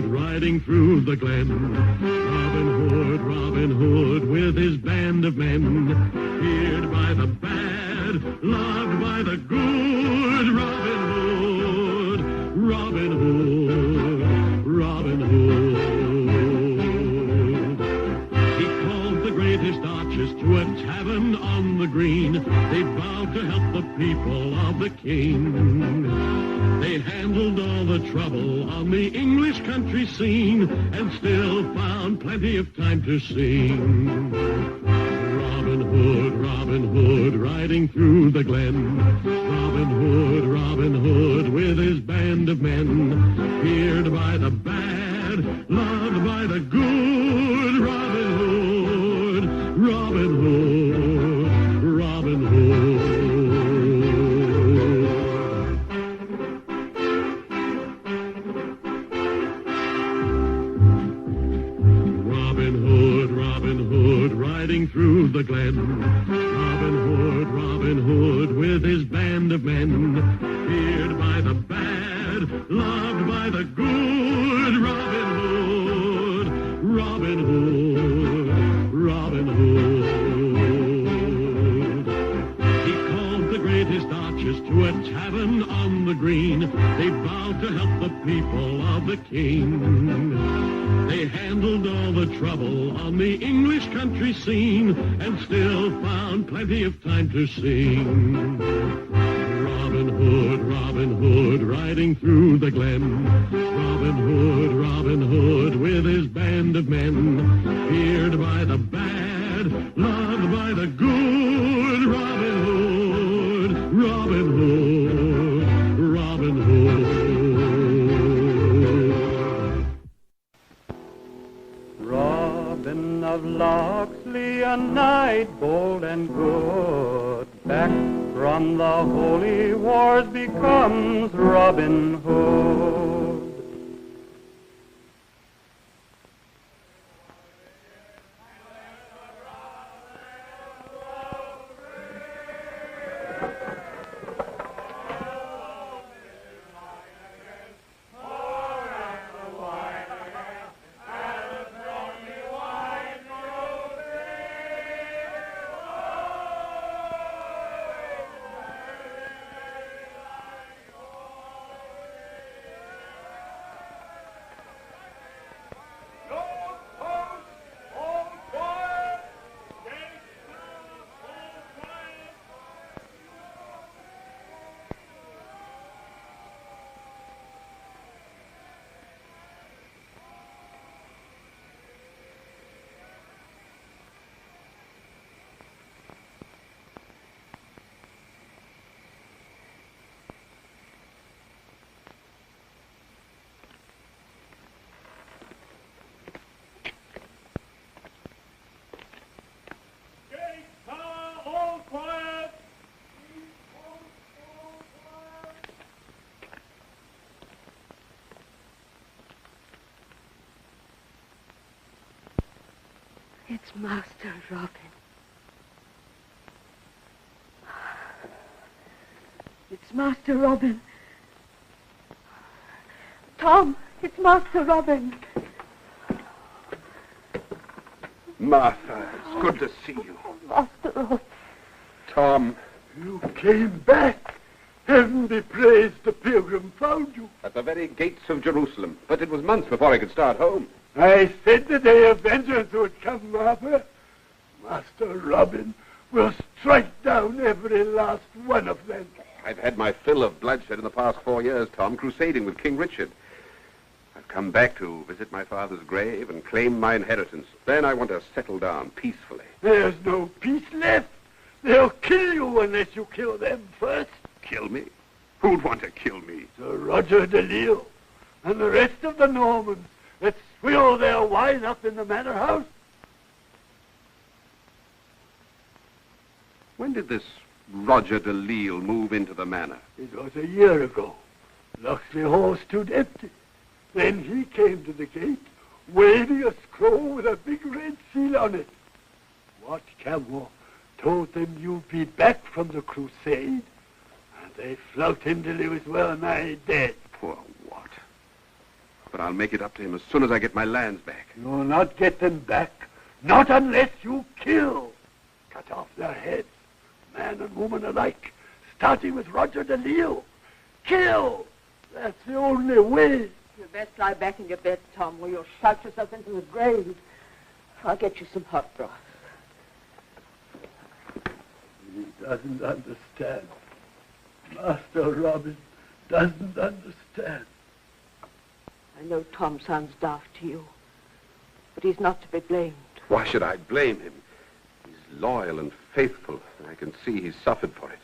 Riding through the glen, Robin Hood, with his band of men, feared by the bad, loved by the good. Robin Hood. He called the greatest archers to a tavern on the green. They vowed to help the people of the king. They handled all the trouble on the English country scene and still found plenty of time to sing. Robin Hood, riding through the glen. Robin Hood, with his band of men, feared by the bad, loved by the good. Robin Hood. Robin Hood, riding through the glen. Robin Hood, with his band of men, feared by the bad, loved by the good. Robin Hood. He called the greatest archers to a tavern on the green. They vowed to help the people of the king. They handled all the trouble on the English country scene and still found plenty of time to sing. Robin Hood, riding through the glen. Robin Hood, with his band of men, feared by the bad, loved by the good. Robin Hood. Robin of Locksley, a knight bold and good, back from the holy wars becomes Robin Hood. It's Master Robin. It's Master Robin. Tom, it's Master Robin. Martha, it's good to see you. Master Robin. Tom. You came back. Heaven be praised, the pilgrim found you. At the very gates of Jerusalem. But it was months before I could start home. I said the day of vengeance would come, Martha. Master Robin will strike down every last one of them. I've had my fill of bloodshed in the past 4 years, Tom, crusading with King Richard. I've come back to visit my father's grave and claim my inheritance. Then I want to settle down peacefully. There's no peace left. They'll kill you unless you kill them first. Kill me? Who'd want to kill me? Sir Roger de Lisle and the rest of the Normans that swill their wine up in the manor house. When did this Roger de Lisle move into the manor? It was a year ago. Locksley Hall stood empty. Then he came to the gate, waving a scroll with a big red seal on it. Wat Campbell told them you'd be back from the crusade, and they flogged him till he was well nigh dead. Poor Wat. But I'll make it up to him as soon as I get my lands back. You'll not get them back, not unless you kill. Cut off their heads, man and woman alike, starting with Roger de Lisle. Kill! That's the only way. You'd best lie back in your bed, Tom, or you'll shout yourself into the grave. I'll get you some hot broth. He doesn't understand. Master Robin doesn't understand. I know Tom sounds daft to you, but he's not to be blamed. Why should I blame him? He's loyal and faithful. I can see he's suffered for it.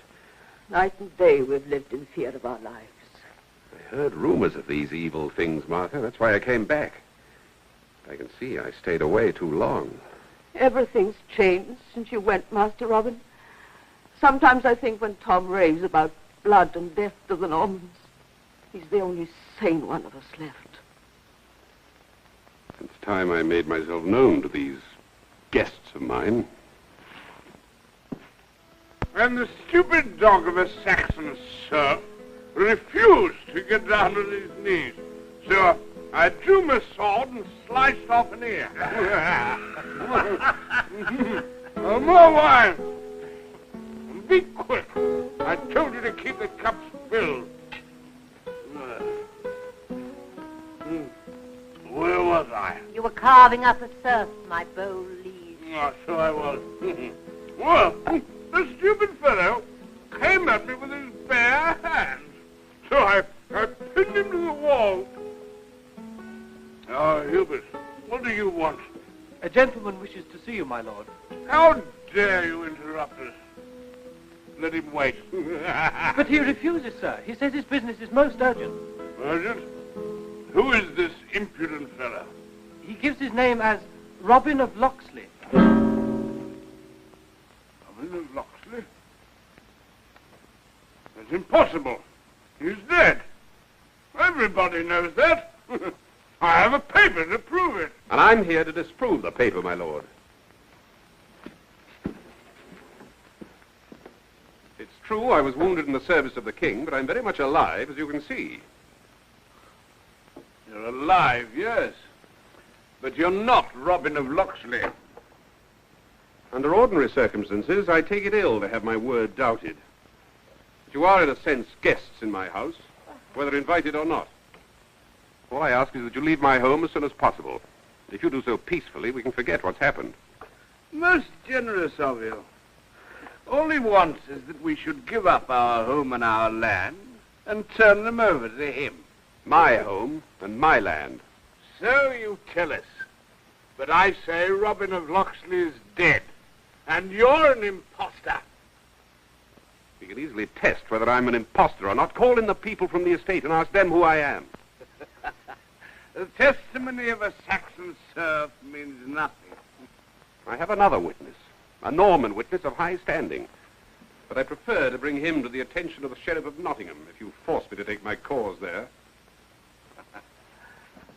Night and day we've lived in fear of our lives. I heard rumors of these evil things, Martha. That's why I came back. I can see I stayed away too long. Everything's changed since you went, Master Robin. Sometimes I think when Tom raves about blood and death to the Normans, he's the only sane one of us left. It's time I made myself known to these guests of mine. And the stupid dog of a Saxon serf refused to get down on his knees. So I drew my sword and sliced off an ear. More wine. Be quick. I told you to keep the cups filled. Where was I? You were carving up a serf, my bold liege. Oh, so I was. Well, the stupid fellow came at me with his bare hands. So I pinned him to the wall. Oh, Hubert, what do you want? A gentleman wishes to see you, my lord. How dare you interrupt us? Let him wait. But he refuses, sir. He says his business is most urgent. Urgent? Who is this impudent fellow? He gives his name as Robin of Locksley. Robin of Locksley? That's impossible. He's dead. Everybody knows that. I have a paper to prove it. And I'm here to disprove the paper, my lord. It's true I was wounded in the service of the king, but I'm very much alive, as you can see. You're alive, yes. But you're not Robin of Locksley. Under ordinary circumstances, I take it ill to have my word doubted. But you are, in a sense, guests in my house, whether invited or not. All I ask is that you leave my home as soon as possible. If you do so peacefully, we can forget what's happened. Most generous of you. All he wants is that we should give up our home and our land and turn them over to him. My home and my land. So you tell us. But I say Robin of Locksley is dead, and you're an imposter. We can easily test whether I'm an impostor or not. Call in the people from the estate and ask them who I am. The testimony of a Saxon serf means nothing. I have another witness, a Norman witness of high standing. But I prefer to bring him to the attention of the Sheriff of Nottingham, if you force me to take my cause there.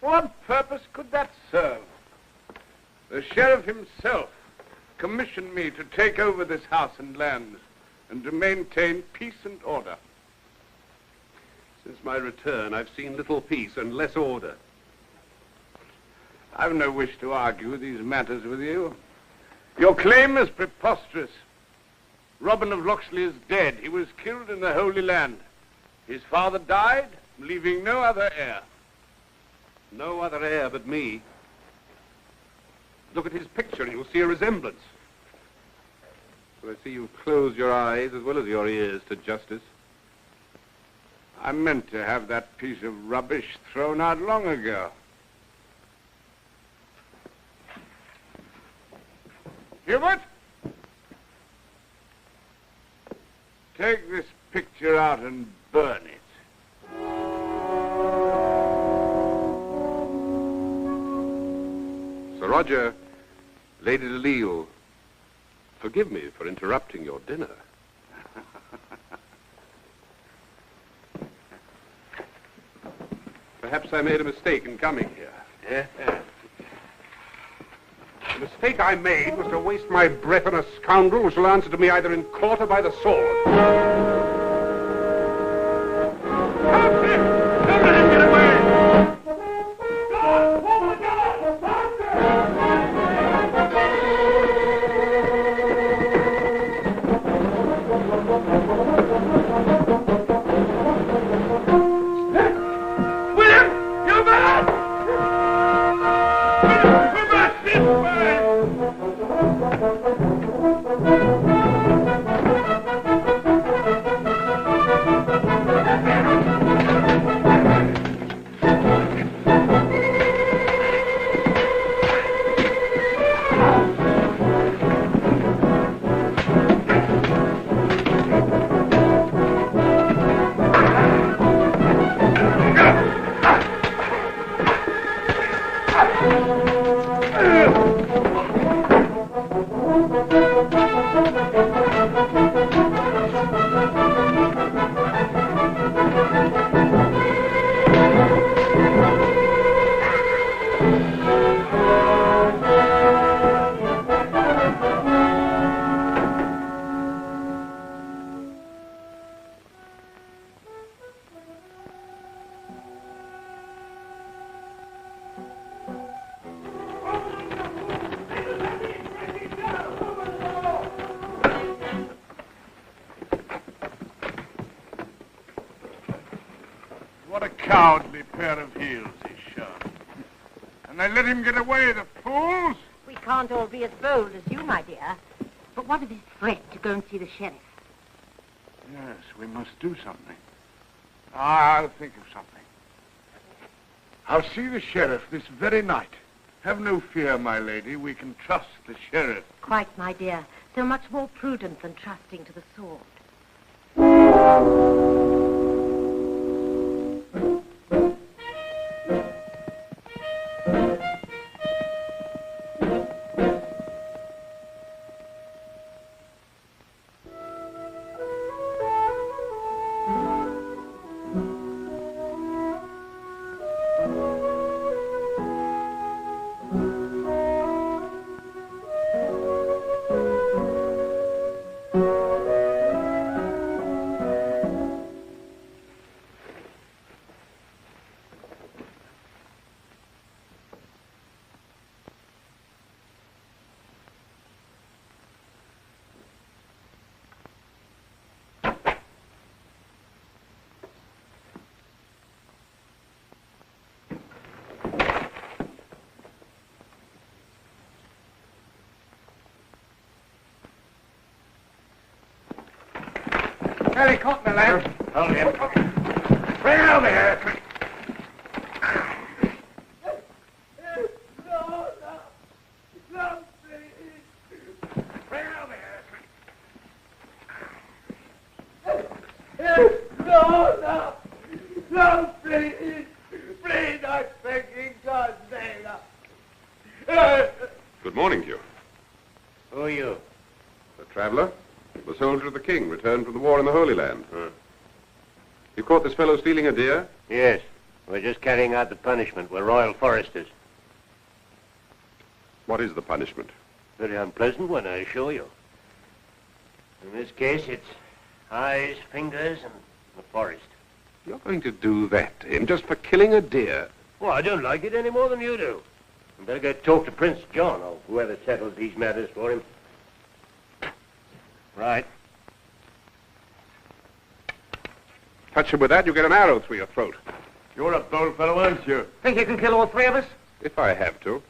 What purpose could that serve? The sheriff himself commissioned me to take over this house and lands and to maintain peace and order. Since my return, I've seen little peace and less order. I've no wish to argue these matters with you. Your claim is preposterous. Robin of Locksley is dead. He was killed in the Holy Land. His father died, leaving no other heir. No other heir but me. Look at his picture and you'll see a resemblance. So I see you've closed your eyes as well as your ears to justice. I meant to have that piece of rubbish thrown out long ago. Hubert? Take this picture out and burn it. Sir Roger, Lady de Lisle, Forgive me for interrupting your dinner. Perhaps I made a mistake in coming here. Yeah? The mistake I made was to waste my breath on a scoundrel who shall answer to me either in court or by the sword. Don't let him get away! What a cowardly pair of heels he's shown. And they let him get away, the fools! We can't all be as bold as you, my dear. But what of his threat to go and see the sheriff? Yes, we must do something. I'll think of something. I'll see the sheriff this very night. Have no fear, my lady. We can trust the sheriff. Quite, my dear. So much more prudent than trusting to the sword. Harry caught me, lad. Hold him. Bring him over here. Bring him over here. No, please. Please, I'm begging God's name. Good morning, Hugh. Who are you? A traveller? The soldier of the king, returned from the war in the Holy Land. You caught this fellow stealing a deer? Yes. We're just carrying out the punishment. We're royal foresters. What is the punishment? Very unpleasant one, I assure you. In this case, it's eyes, fingers, and the forest. You're going to do that to him just for killing a deer? Well, I don't like it any more than you do. You better go talk to Prince John, or whoever settles these matters for him. Right. Touch him with that, you get an arrow through your throat. You're a bold fellow, aren't you? Think you can kill all three of us? If I have to.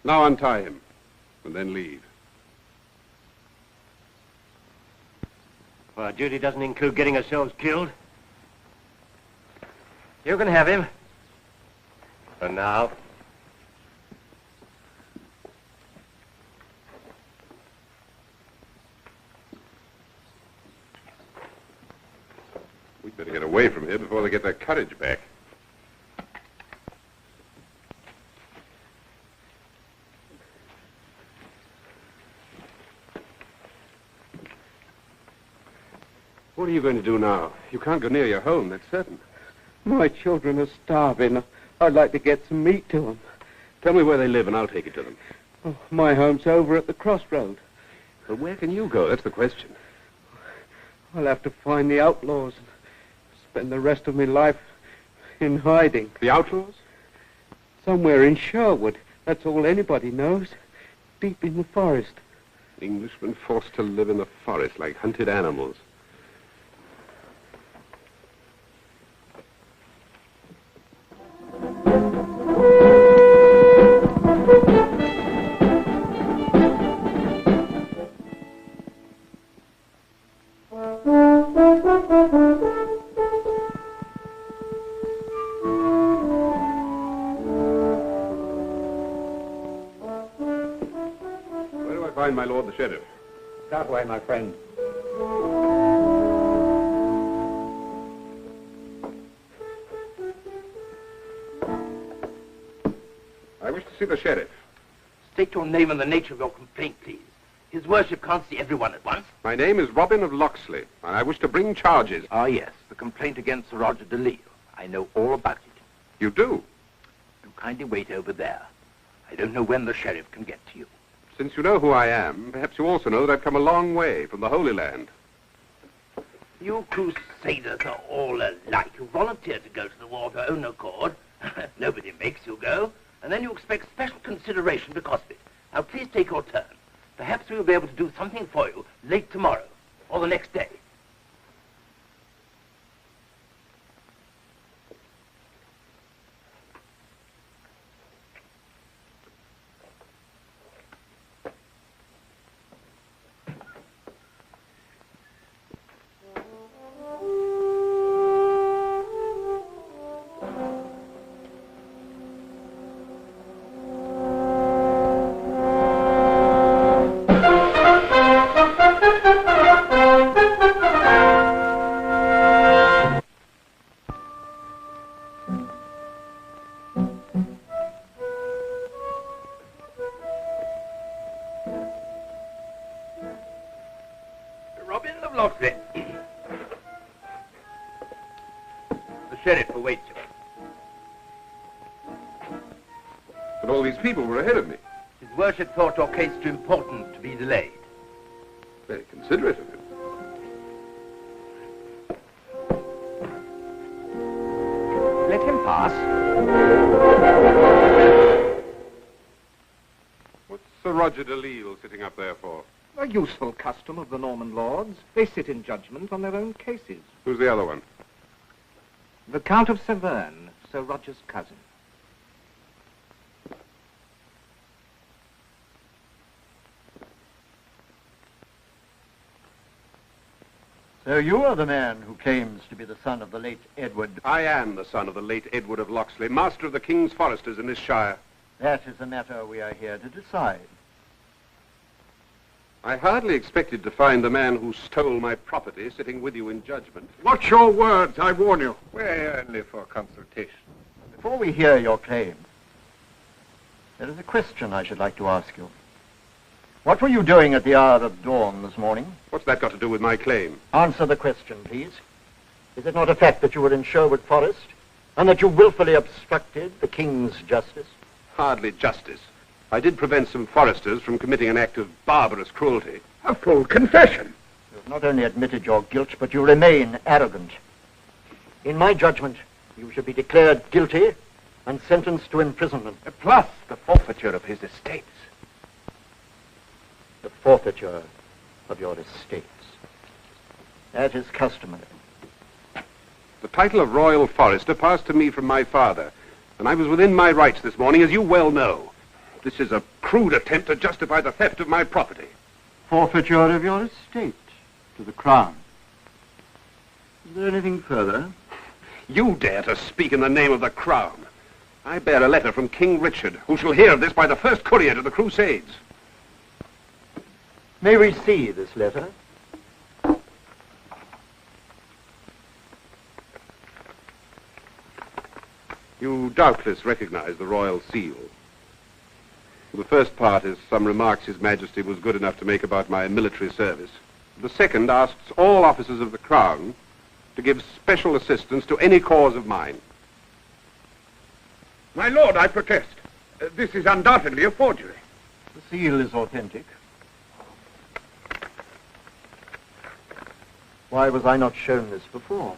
Now untie him, and then leave. Well, our duty doesn't include getting ourselves killed. You can have him. For now. Better get away from here before they get their courage back. What are you going to do now? You can't go near your home, that's certain. My children are starving. I'd like to get some meat to them. Tell me where they live and I'll take you to them. Oh, my home's over at the crossroad. Well, where can you go? That's the question. I'll have to find the outlaws and spend the rest of my life in hiding. The outlaws? Somewhere in Sherwood. That's all anybody knows. Deep in the forest. Englishmen forced to live in the forest like hunted animals. Where do I find my lord the sheriff? That way, my friend. I wish to see the sheriff. State your name and the nature of your complaint, please. His worship can't see everyone at once. My name is Robin of Locksley, and I wish to bring charges. Ah, yes, the complaint against Sir Roger de Lisle. I know all about it. You do? You kindly wait over there. I don't know when the sheriff can get to you. Since you know who I am, perhaps you also know that I've come a long way from the Holy Land. You crusaders are all alike. You volunteer to go to the war of your own accord. Nobody makes you go. And then you expect special consideration because of it. Now, please take your turn. Perhaps we will be able to do something for you late tomorrow or the next day. Robin of Locksley. The sheriff awaits you. But all these people were ahead of me. His worship thought your case too important to be delayed. Very considerate of him. Let him pass. What's Sir Roger de Lisle sitting up there for? A useful custom of the Norman lords. They sit in judgment on their own cases. Who's the other one? The Count of Severn, Sir Roger's cousin. So you are the man who claims to be the son of the late Edward. I am the son of the late Edward of Locksley, master of the King's foresters in this shire. That is the matter we are here to decide. I hardly expected to find the man who stole my property sitting with you in judgment. Watch your words, I warn you. We're here only for consultation. Before we hear your claim, there is a question I should like to ask you. What were you doing at the hour of dawn this morning? What's that got to do with my claim? Answer the question, please. Is it not a fact that you were in Sherwood Forest and that you willfully obstructed the King's justice? Hardly justice. I did prevent some foresters from committing an act of barbarous cruelty. A full confession. You have not only admitted your guilt, but you remain arrogant. In my judgment, you should be declared guilty and sentenced to imprisonment. Plus the forfeiture of his estates. The forfeiture of your estates. That is customary. The title of Royal Forester passed to me from my father, and I was within my rights this morning, as you well know. This is a crude attempt to justify the theft of my property. Forfeiture of your estate to the Crown. Is there anything further? You dare to speak in the name of the Crown. I bear a letter from King Richard, who shall hear of this by the first courier to the Crusades. May we see this letter? You doubtless recognize the royal seal. The first part is some remarks His Majesty was good enough to make about my military service. The second asks all officers of the Crown to give special assistance to any cause of mine. My lord, I protest. This is undoubtedly a forgery. The seal is authentic. Why was I not shown this before?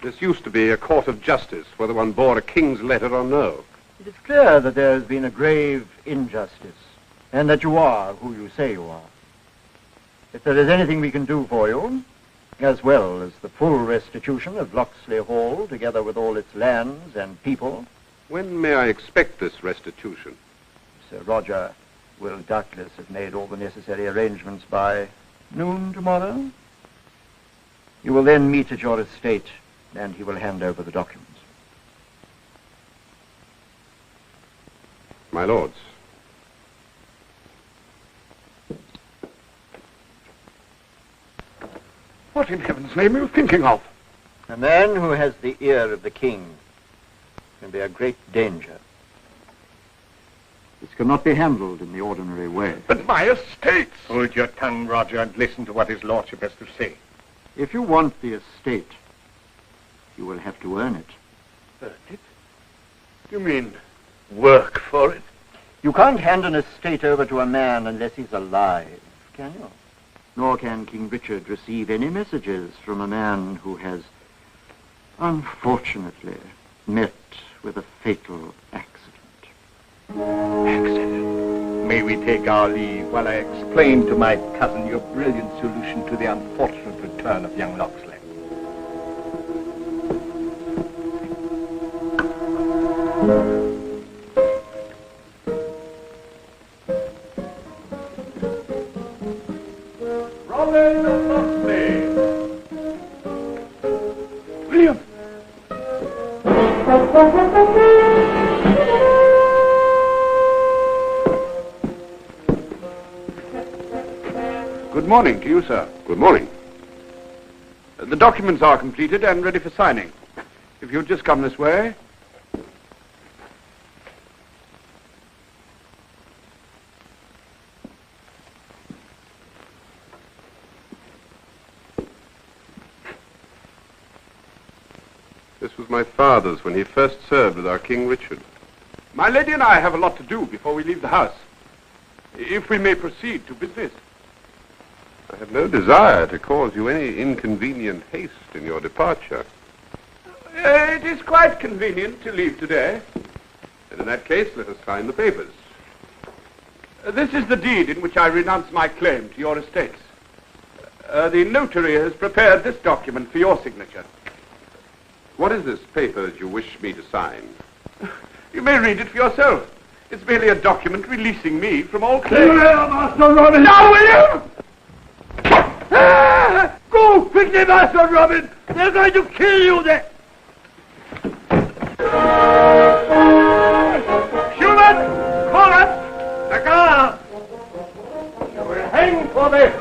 This used to be a court of justice, whether one bore a king's letter or no. It is clear that there has been a grave injustice, and that you are who you say you are. If there is anything we can do for you, as well as the full restitution of Locksley Hall, together with all its lands and people... When may I expect this restitution? Sir Roger will doubtless have made all the necessary arrangements by noon tomorrow. You will then meet at your estate, and he will hand over the documents. My lords. What in heaven's name are you thinking of? A man who has the ear of the king can be a great danger. This cannot be handled in the ordinary way. But my estates! Hold your tongue, Roger, and listen to what his lordship has to say. If you want the estate, you will have to earn it. Earn it? You mean work for it? You can't hand an estate over to a man unless he's alive, can you? Nor can King Richard receive any messages from a man who has, unfortunately, met with a fatal accident. Accident? May we take our leave while I explain to my cousin your brilliant solution to the unfortunate return of young Locksley? Robin of Locksley! William! Good morning to you, sir. Good morning. The documents are completed and ready for signing. If you'll just come this way. This was my father's when he first served with our King Richard. My lady and I have a lot to do before we leave the house. If we may proceed to business. I have no desire to cause you any inconvenient haste in your departure. It is quite convenient to leave today. And in that case, let us sign the papers. This is the deed in which I renounce my claim to your estates. The notary has prepared this document for your signature. What is this paper that you wish me to sign? You may read it for yourself. It's merely a document releasing me from all claim. Master Robin! Now, William! Go quickly, Master Robin! They're going to kill you there! Human! Call us! The guard! You will hang for this!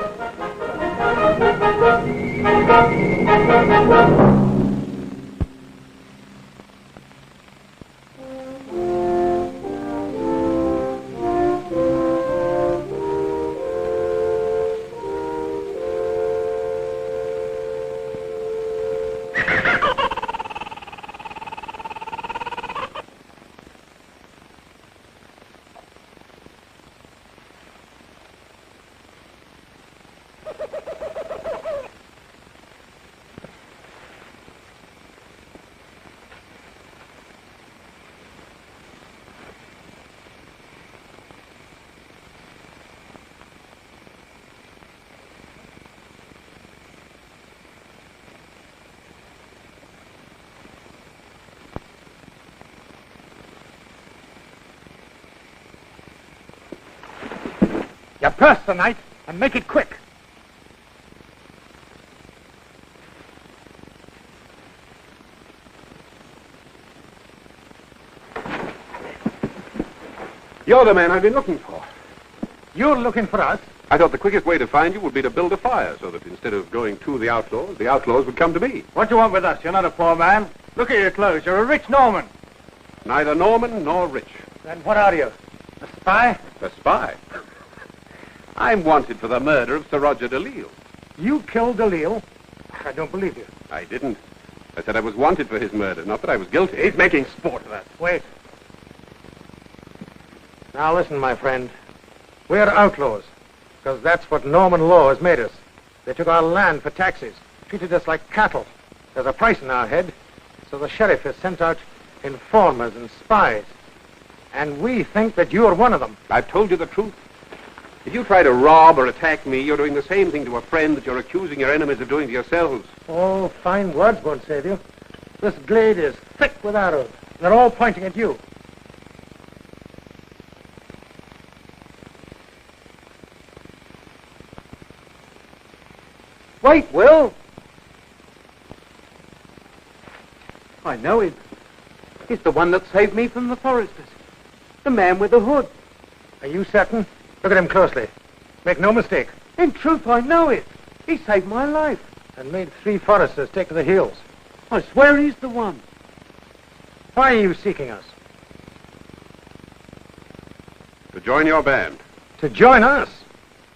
Your purse tonight, and make it quick. You're the man I've been looking for. You're looking for us? I thought the quickest way to find you would be to build a fire, so that instead of going to the outlaws would come to me. What do you want with us? You're not a poor man. Look at your clothes. You're a rich Norman. Neither Norman nor rich. Then what are you? A spy? A spy? I'm wanted for the murder of Sir Roger de Lisle. You killed de Lisle? I don't believe you. I didn't. I said I was wanted for his murder, not that I was guilty. He's making sport of that. Wait. Now listen, my friend. We're outlaws, because that's what Norman law has made us. They took our land for taxes, treated us like cattle. There's a price in our head, so the sheriff has sent out informers and spies. And we think that you're one of them. I've told you the truth. If you try to rob or attack me, you're doing the same thing to a friend that you're accusing your enemies of doing to yourselves. Oh, fine words won't save you. This glade is thick with arrows. They're all pointing at you. Wait, Will! I know him. He's the one that saved me from the foresters. The man with the hood. Are you certain? Look at him closely. Make no mistake. In truth, I know it. He saved my life. And made 3 foresters take to the hills. I swear he's the one. Why are you seeking us? To join your band. To join us?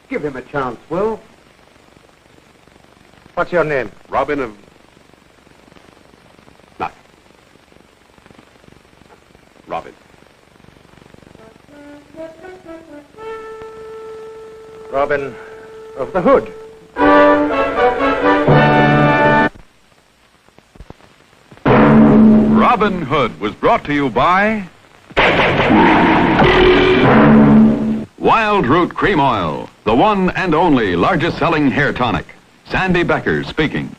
Give him a chance, Will. What's your name? Robin of... Nothing. Robin. Robin of the Hood. Robin Hood was brought to you by Wild Root Cream Oil, the one and only largest selling hair tonic. Sandy Becker speaking.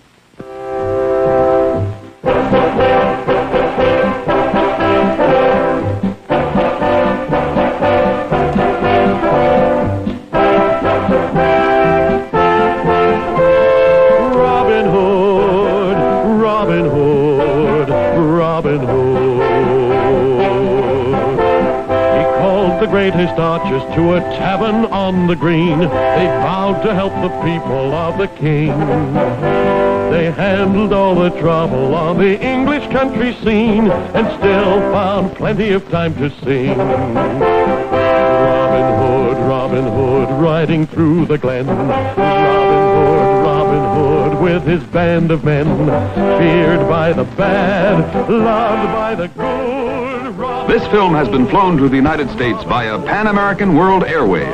Robin Hood, Robin Hood, Robin Hood. He called the greatest archers to a tavern on the green. They vowed to help the people of the king. They handled all the trouble on the English country scene and still found plenty of time to sing. Robin Hood, riding through the glen. Robin Hood, with his band of men. Feared by the bad, loved by the good. This film has been flown to the United States via Pan American World Airways.